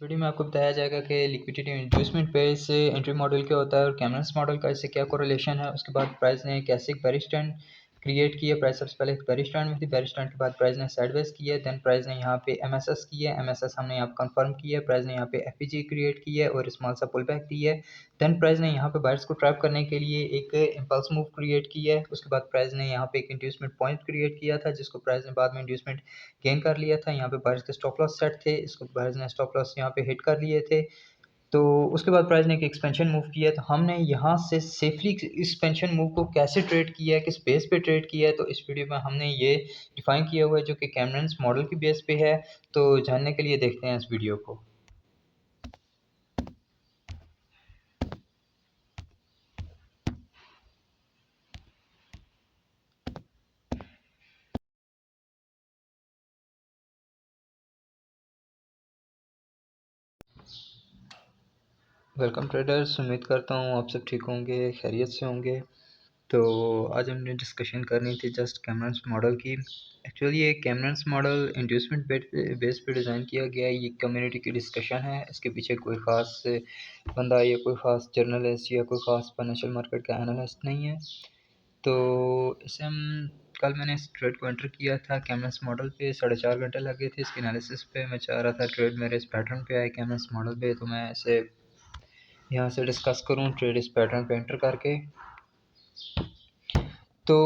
Video में आपको बताया जाएगा कि लिक्विडिटी इंड्यूसमेंट पे से एंट्री मॉडल क्या होता है और कैमरन्स मॉडल का इससे क्या कोरिलेशन है। उसके बाद प्राइस ने कैसे एक बेरिश ट्रेंड क्रिएट किया। प्राइस सबसे पहले एक बेरिश ट्रेंड में थी, बेरिश ट्रेंड के बाद प्राइस ने साइडवेज किया, देन प्राइस ने यहाँ पे एमएसएस किया, एमएसएस हमने यहाँ पे कंफर्म किया, प्राइस ने यहाँ पे एफपीजी क्रिएट किया और स्मॉल सा पुल बैक दी है। देन प्राइस ने यहाँ पे बायर्स को ट्रैप करने के लिए एक इम्पल्स मूव क्रिएट किया है। उसके बाद प्राइस ने यहाँ पे एक इंड्यूसमेंट पॉइंट क्रिएट किया था जिसको प्राइस ने बाद में इंड्यूसमेंट गेन कर लिया था। यहाँ पे बायर्स के स्टॉप लॉस सेट थे, इसको बायर्स ने स्टॉप लॉस यहाँ पे हिट कर लिए थे। तो उसके बाद प्राइस ने एक एक्सपेंशन मूव किया, तो हमने यहाँ से सेफली एक्सपेंशन मूव को कैसे ट्रेड किया है, किस बेस पे ट्रेड किया है, तो इस वीडियो में हमने ये डिफाइन किया हुआ है जो कि कैमरन्स मॉडल की बेस पे है। तो जानने के लिए देखते हैं इस वीडियो को। वेलकम ट्रेडर्स, उम्मीद करता हूँ आप सब ठीक होंगे, खैरियत से होंगे। तो आज हमने डिस्कशन करनी थी जस्ट कैमरन्स मॉडल की। एक्चुअली ये कैमरन्स मॉडल इंड्यूसमेंट बेस पे डिज़ाइन किया गया है। ये कम्युनिटी की डिस्कशन है, इसके पीछे कोई ख़ास बंदा या कोई ख़ास जर्नलिस्ट या कोई ख़ास फाइनेंशियल मार्केट का एनालिस्ट नहीं है। तो इसे हम कल मैंने इस ट्रेड को एंटर किया था कैमरन्स मॉडल पे, 4.5 घंटे लगे थे इसके एनालिसिस पे। मैं चाह रहा था ट्रेड मेरे इस पैटर्न पे आए कैमरन्स मॉडल पे, तो मैं इसे यहाँ से डिस्कस करूँ ट्रेड इस पैटर्न पे एंटर करके। तो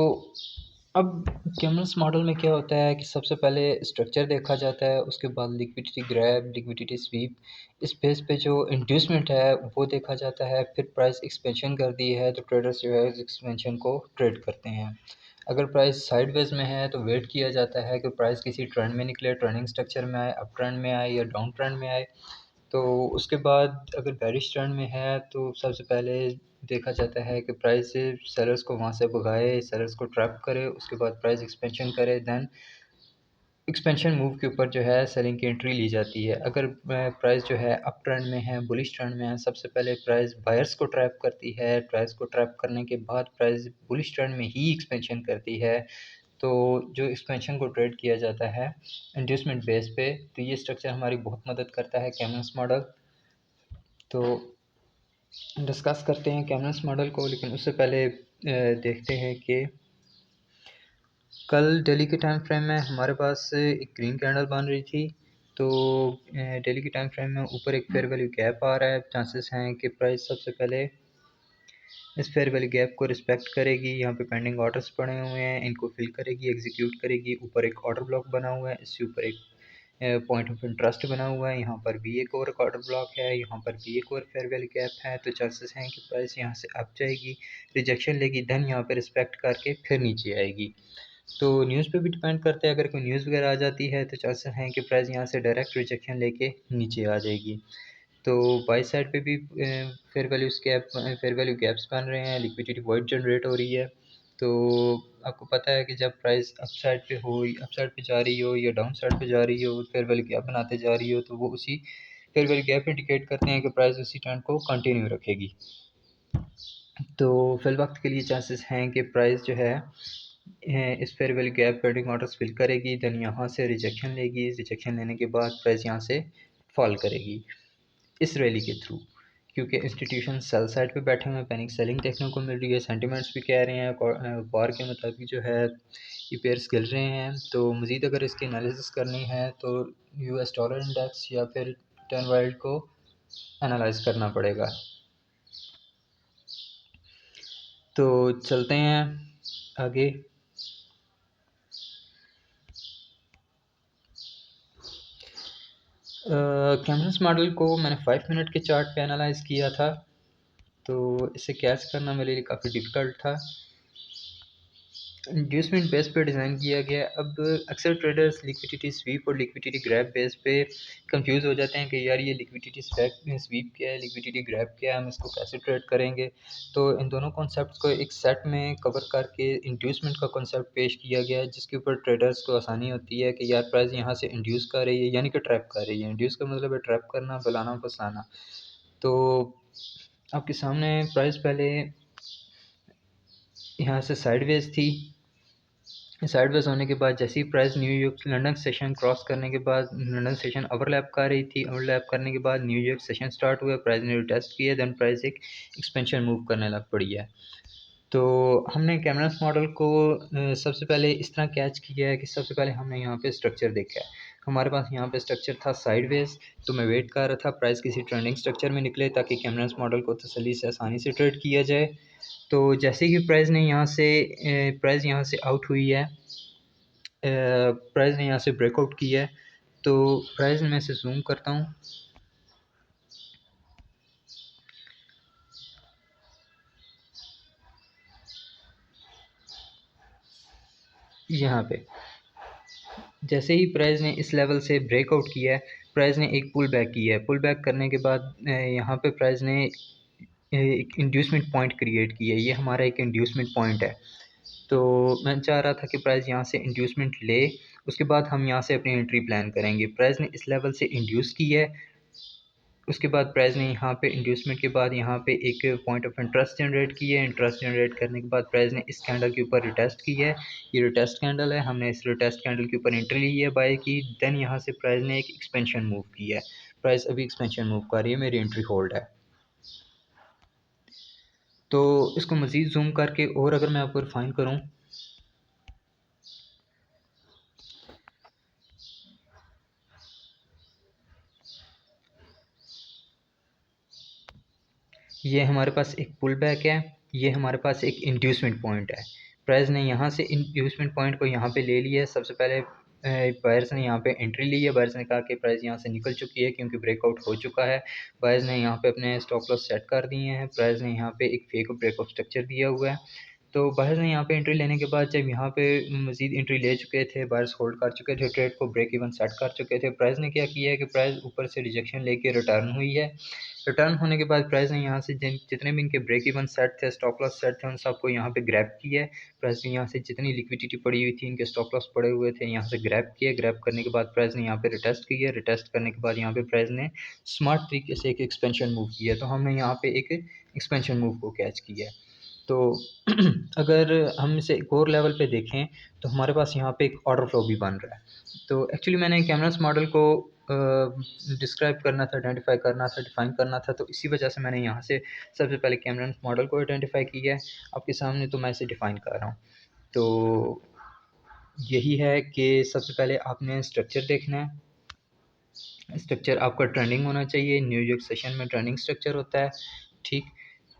अब कैमरन्स मॉडल में क्या होता है कि सबसे पहले स्ट्रक्चर देखा जाता है, उसके बाद लिक्विडिटी ग्रैब, लिक्विडिटी स्वीप, इस बेस पे जो इंड्यूसमेंट है वो देखा जाता है। फिर प्राइस एक्सपेंशन कर दी है तो ट्रेडर्स जो है इस एक्सपेंशन को ट्रेड करते हैं। अगर प्राइस साइडवेज में है तो वेट किया जाता है कि प्राइस किसी ट्रेंड में निकले, ट्रेंडिंग स्ट्रक्चर में आए, अप ट्रेंड में आए या डाउन ट्रेंड में आए। तो उसके बाद अगर बेरिश ट्रेंड में है तो सबसे पहले देखा जाता है कि प्राइस सेलर्स को वहाँ से भगाए, सेलर्स को ट्रैप करे, उसके बाद प्राइस एक्सपेंशन करे, देन एक्सपेंशन मूव के ऊपर जो है सेलिंग की एंट्री ली जाती है। अगर प्राइस जो है अप ट्रेंड में है, बुलिश ट्रेंड में है, सबसे पहले प्राइस बायर्स को ट्रैप करती है, प्राइस को ट्रैप करने के बाद प्राइस बुलिश ट्रेंड में ही एक्सपेंशन करती है। तो जो एक्सपेंशन को ट्रेड किया जाता है इंड्यूसमेंट बेस पे, तो ये स्ट्रक्चर हमारी बहुत मदद करता है कैमरन्स मॉडल। तो डिस्कस करते हैं कैमरन्स मॉडल को, लेकिन उससे पहले देखते हैं कि कल डेली के टाइम फ्रेम में हमारे पास एक ग्रीन कैंडल बन रही थी। तो डेली के टाइम फ्रेम में ऊपर एक फेयर वैल्यू गैप आ रहा है, चांसेस हैं कि प्राइस सबसे पहले इस फेयर वैल्यू गैप को रिस्पेक्ट करेगी। यहाँ पे पेंडिंग ऑर्डर्स पड़े हुए हैं, इनको फिल करेगी, एग्जीक्यूट करेगी। ऊपर एक ऑर्डर ब्लॉक बना हुआ है, इससे ऊपर एक पॉइंट ऑफ इंटरेस्ट बना हुआ है, यहाँ पर भी एक और ऑर्डर ब्लॉक है, यहाँ पर भी एक और फेयर वैल्यू गैप है। तो चांसेस हैं कि प्राइस यहाँ से अप जाएगी, रिजेक्शन लेगी, देन यहाँ पे रिस्पेक्ट करके फिर नीचे आएगी। तो न्यूज़ पे भी डिपेंड करता है, अगर कोई न्यूज़ वगैरह आ जाती है तो चांसेस हैं कि प्राइस यहाँ से डायरेक्ट रिजेक्शन लेके नीचे आ जाएगी। तो बाई साइड पे भी फेयर वैल्यू गैप्स बन रहे हैं, लिक्विडिटी वॉइड जनरेट हो रही है। तो आपको पता है कि जब प्राइस अप साइड पे हो, अप साइड पे जा रही हो या डाउन साइड पे जा रही हो, फेयर वैल्यू गैप बनाते जा रही हो, तो वो उसी फेयर वैल्यू गैप इंडिकेट करते हैं कि प्राइस उसी ट्रेंड को कंटिन्यू रखेगी। तो फिलवक्त के लिए चांसेस हैं कि प्राइस जो है इस fair value gap pending orders fill करेगी, देन यहाँ से रिजेक्शन लेगी, रिजेक्शन लेने के बाद प्राइस यहाँ से फॉल करेगी इस रैली के थ्रू। क्योंकि इंस्टीट्यूशन सेल साइड पे बैठे हुए हैं, पैनिक सेलिंग देखने को मिल रही है, सेंटिमेंट्स भी कह रहे हैं वार के मुताबिक जो है ये पेयर्स गिर रहे हैं। तो मज़ीद अगर इसकी एनालिसिस करनी है तो यूएस डॉलर इंडेक्स या फिर 10 वर्ल्ड को एनालाइज करना पड़ेगा। तो चलते हैं आगे। कैमरन्स मॉडल को मैंने 5 मिनट के चार्ट पे एनालाइज किया था, तो इसे कैच करना मेरे लिए काफ़ी डिफ़िकल्ट था। इंड्यूसमेंट बेस पे डिज़ाइन किया गया। अब अक्सर ट्रेडर्स लिक्विडिटी स्वीप और लिक्विडिटी ग्रैब बेस पे कंफ्यूज हो जाते हैं कि यार ये लिक्विडिटी स्वीप क्या है, लिक्विडिटी ग्रैब क्या है, हम इसको कैसे ट्रेड करेंगे। तो इन दोनों कॉन्सेप्ट्स को एक सेट में कवर करके इंड्यूसमेंट का कॉन्सेप्ट पेश किया गया है, जिसके ऊपर ट्रेडर्स को आसानी होती है कि यार प्राइस यहाँ से इंड्यूस कर रही है यानी कि ट्रैप कर रही है। इंड्यूस का मतलब है ट्रैप करना, फैलाना, फंसाना। तो आपके सामने प्राइस पहले यहाँ से साइडवेज थी, साइडवेज होने के बाद जैसे ही price New York London session cross करने के बाद लंदन सेशन ओवरलैप कर रही थी, ओवरलैप करने के बाद न्यूयॉर्क सेशन स्टार्ट हुआ, प्राइस ने टेस्ट किया, देन प्राइस एक एक्सपेंशन मूव करने लग पड़ी है। तो हमने कैमरस मॉडल को सबसे पहले इस तरह कैच किया है कि सबसे पहले हमने यहाँ पे स्ट्रक्चर देखा है। हमारे पास यहाँ पे स्ट्रक्चर था साइडवेज, तो मैं वेट कर रहा था प्राइस किसी ट्रेंडिंग स्ट्रक्चर में निकले ताकि कैमरस मॉडल को तसल्ली से आसानी से ट्रेड किया जाए। तो जैसे ही प्राइस यहाँ से आउट हुई है, प्राइस ने यहाँ से ब्रेकआउट किया है, तो प्राइस में से जूम करता हूँ। यहाँ पे जैसे ही प्राइस ने इस लेवल से ब्रेकआउट किया है, प्राइस ने एक पुल बैक किया है। पुल बैक करने के बाद यहाँ पे प्राइस ने एक इंड्यूसमेंट पॉइंट क्रिएट किया है। ये हमारा एक इंड्यूसमेंट पॉइंट है। तो मैं चाह रहा था कि प्राइस यहाँ से इंड्यूसमेंट ले, उसके बाद हम यहाँ से अपनी एंट्री प्लान करेंगे। प्राइस ने इस लेवल से इंड्यूस की है, उसके बाद प्राइस ने यहाँ पे इंड्यूसमेंट के बाद यहाँ पे एक पॉइंट ऑफ इंटरेस्ट जनरेट की है। इंटरेस्ट जनरेट करने के बाद प्राइस ने इस कैंडल के ऊपर रिटेस्ट की है। ये रिटेस्ट कैंडल है, हमने इस रिटेस्ट कैंडल के ऊपर एंट्री ली है बाय की। देन यहाँ से प्राइस ने एक एक्सपेंशन मूव की है। प्राइस अभी एक्सपेंशन मूव कर रही है, मेरी एंट्री होल्ड है। तो इसको मज़ीद जूम करके और अगर मैं आपको रिफाइन करूँ, ये हमारे पास एक पुल बैक है, ये हमारे पास एक इंड्यूसमेंट पॉइंट है। प्राइस ने यहाँ से इंड्यूसमेंट पॉइंट को यहाँ पे ले लिया है। सबसे पहले बायर्स ने यहाँ पे एंट्री ली है। बायर्स ने कहा कि प्राइस यहाँ से निकल चुकी है क्योंकि ब्रेकआउट हो चुका है। बायर्स ने यहाँ पे अपने स्टॉप लॉस सेट कर दिए हैं। प्राइस ने यहाँ पे एक फेक ब्रेक ऑफ स्ट्रक्चर दिया हुआ है। तो बायर्स ने यहाँ पे एंट्री लेने के बाद जब यहाँ पे मज़ीद एंट्री ले चुके थे, बायर्स होल्ड कर चुके थे, ट्रेड को ब्रेक इवन सेट कर चुके थे। प्राइस ने क्या किया है कि प्राइस ऊपर से रिजेक्शन लेके रिटर्न हुई है। रिटर्न होने के बाद प्राइस ने यहाँ से जितने भी इनके ब्रेक इवन सेट थे, स्टॉप लॉस सेट थे, उन सबको यहाँ पे ग्रैब किया है। प्राइस ने यहाँ से जितनी लिक्विडिटी पड़ी हुई थी, इनके स्टॉप लॉस पड़े हुए थे, यहाँ से ग्रैब किया। ग्रैब करने के बाद प्राइस ने यहाँ पे रिटेस्ट किया। रिटेस्ट करने के बाद यहाँ पे प्राइस ने स्मार्ट तरीके से एक एक्सपेंशन मूव किया। तो हमने यहाँ पे एक एक्सपेंशन मूव को कैच किया है। तो अगर हम इसे एक और लेवल पे देखें तो हमारे पास यहाँ पे एक ऑर्डर फ्लो भी बन रहा है। तो एक्चुअली मैंने कैमरस मॉडल को डिस्क्राइब करना था, आइडेंटिफाई करना था, डिफाइन करना था, तो इसी वजह से मैंने यहाँ से सबसे पहले कैमरस मॉडल को आइडेंटिफाई किया है। आपके सामने तो मैं इसे डिफ़ाइन कर रहा हूँ। तो यही है कि सबसे पहले आपने स्ट्रक्चर देखना है। स्ट्रक्चर आपका ट्रेंडिंग होना चाहिए। न्यूयॉर्क सेशन में ट्रेंडिंग स्ट्रक्चर होता है, ठीक।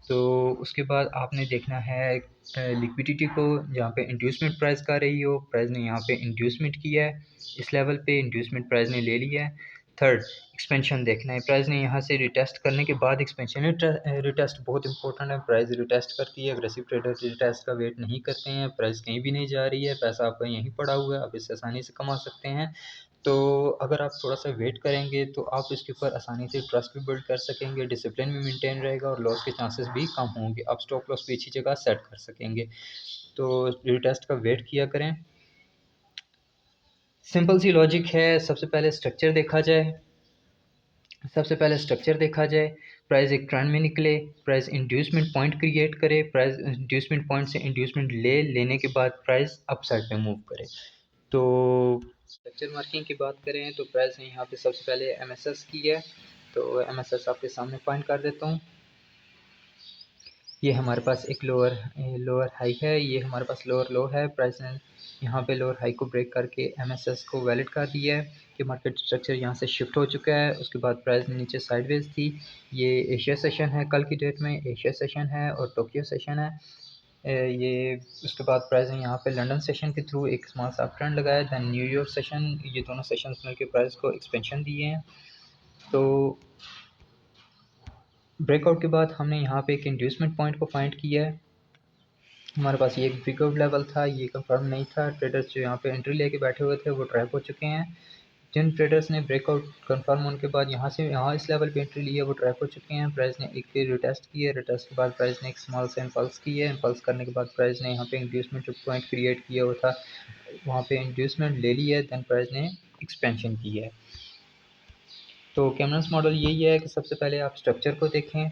तो उसके बाद आपने देखना है लिक्विडिटी को, जहाँ पे इंड्यूसमेंट प्राइस का रही हो। प्राइस ने यहाँ पे इंड्यूसमेंट किया है, इस लेवल पे इंड्यूसमेंट प्राइस ने ले लिया है। थर्ड, एक्सपेंशन देखना है। प्राइस ने यहाँ से रिटेस्ट करने के बाद एक्सपेंशन, रिटेस्ट बहुत इंपॉर्टेंट है। प्राइस रिटेस्ट करती है, अग्रेसिव ट्रेडर रिटेस्ट का वेट नहीं करते हैं। प्राइस कहीं भी नहीं जा रही है, पैसा आपका यहीं पड़ा हुआ है, आप इससे आसानी से कमा सकते हैं। तो अगर आप थोड़ा सा वेट करेंगे तो आप इसके ऊपर आसानी से ट्रस्ट भी बिल्ड कर सकेंगे, डिसिप्लिन भी मेंटेन रहेगा और लॉस के चांसेस भी कम होंगे। आप स्टॉप लॉस भी अच्छी जगह सेट कर सकेंगे। तो रिटेस्ट का वेट किया करें। सिंपल सी लॉजिक है, सबसे पहले स्ट्रक्चर देखा जाए। सबसे पहले स्ट्रक्चर देखा जाए, प्राइस एक ट्रेंड में निकले, प्राइस इंड्यूसमेंट पॉइंट क्रिएट करे, प्राइस इंड्यूसमेंट पॉइंट से इंड्यूसमेंट लेने के बाद प्राइस अपसाइड पे मूव करे। तो स्ट्रक्चर मार्किंग की बात करें तो प्राइस ने यहाँ पे सबसे पहले एमएसएस की है। तो एमएसएस आपके सामने पॉइंट कर देता हूँ। ये हमारे पास एक लोअर हाई है, ये हमारे पास लोअर लो है। प्राइस ने यहाँ पे लोअर हाई को ब्रेक करके एमएसएस को वैलिड कर दिया है कि मार्केट स्ट्रक्चर यहाँ से शिफ्ट हो चुका है। उसके बाद प्राइस नीचे साइडवेज थी। ये एशिया सेशन है, कल की डेट में एशिया सेशन है और टोक्यो सेशन है। ये उसके बाद प्राइस ने यहाँ पे लंदन सेशन के थ्रू एक स्मॉल सा अप ट्रेंड लगाया, दैन न्यूयॉर्क सेशन, ये दोनों सेशंस मिलकर प्राइस को एक्सपेंशन दिए हैं। तो ब्रेकआउट के बाद हमने यहाँ पे एक इंड्यूसमेंट पॉइंट को फाइंड किया है। हमारे पास ये एक ब्रेकआउट लेवल था, ये कंफर्म नहीं था। ट्रेडर्स जो यहाँ पे एंट्री लेके बैठे हुए थे वो ट्रैप हो चुके हैं। जिन ट्रेडर्स ने ब्रेकआउट कंफर्म होने के बाद यहाँ इस लेवल पे एंट्री ली है वो ट्रैप हो चुके हैं। प्राइस ने एक रिटेस्ट की है, रिटेस्ट के बाद प्राइस ने एक स्मॉल सा इम्पल्स की है। इम्पल्स करने के बाद प्राइस ने यहाँ पे इंड्यूसमेंट पॉइंट क्रिएट किया हुआ था, वहाँ पे इंड्यूसमेंट ले ली है, दैन प्राइस ने एक्सपेंशन की है। तो कैमरस मॉडल यही है कि सबसे पहले आप स्ट्रक्चर को देखें,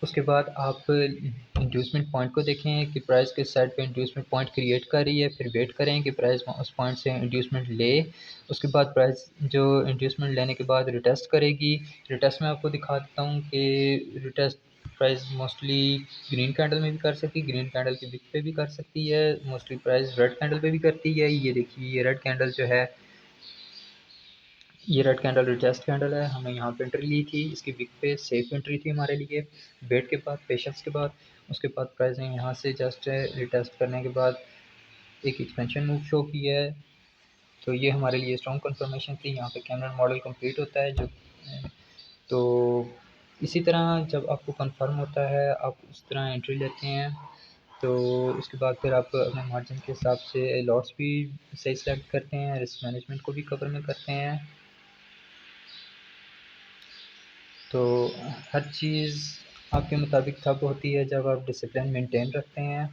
उसके बाद आप इंड्यूसमेंट पॉइंट को देखें कि प्राइस किस साइड पे इंड्यूसमेंट पॉइंट क्रिएट कर रही है, फिर वेट करें कि प्राइस उस पॉइंट से इंड्यूसमेंट ले। उसके बाद प्राइस जो इंड्यूसमेंट लेने के बाद रिटेस्ट करेगी। रिटेस्ट में आपको दिखा देता हूँ कि retest price mostly green candle में भी कर सकती है, ग्रीन कैंडल की विक पे भी कर सकती है, मोस्टली प्राइस रेड कैंडल पे भी करती है। ये देखिए ये रेड कैंडल जो है, ये रेड कैंडल रिटेस्ट कैंडल है, हमने यहाँ पे एंट्री ली थी, इसकी विक पे सेफ एंट्री थी हमारे लिए। वेट के बाद, पेशेंस के बाद, उसके बाद प्राइस ने यहाँ से जस्ट रिटेस्ट करने के बाद एक एक्सपेंशन मूव शो किया है। तो ये हमारे लिए स्ट्रॉन्ग कंफर्मेशन थी। यहाँ पे कैमरन मॉडल कंप्लीट होता है जो, तो इसी तरह जब आपको कंफर्म होता है आप उस तरह एंट्री लेते हैं। तो उसके बाद फिर आप अपने मार्जिन के हिसाब से लॉट्स भी सही सेलेक्ट करते हैं, रिस्क मैनेजमेंट को भी कवर में करते हैं। तो हर चीज़ आपके मुताबिक तब होती है जब आप डिसिप्लिन मेंटेन रखते हैं।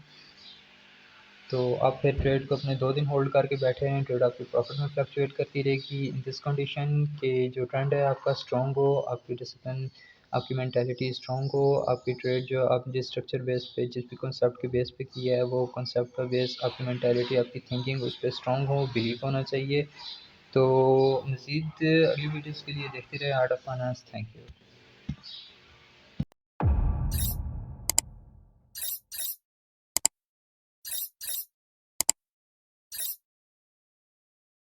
तो आप फिर ट्रेड को अपने 2 दिन होल्ड करके बैठे हैं, ट्रेड आपकी प्रॉफिट में फ्लक्चुएट करती रहेगी इन दिस कंडीशन के जो ट्रेंड है आपका स्ट्रॉन्ग हो, आपकी डिसिप्लिन, आपकी मेंटालिटी स्ट्रॉन्ग हो, आपकी ट्रेड जो आप जिस स्ट्रक्चर बेस पे, जिस भी कॉन्सेप्ट के बेस पे किया है वो कॉन्सेप्ट का बेस, आपकी मेंटालिटी, आपकी थिंकिंग उस पर स्ट्रॉन्ग हो, बिलीव होना चाहिए। तो मज़ीद अगली वीडियोज़ के लिए देखते रहे art of finance. Thank you.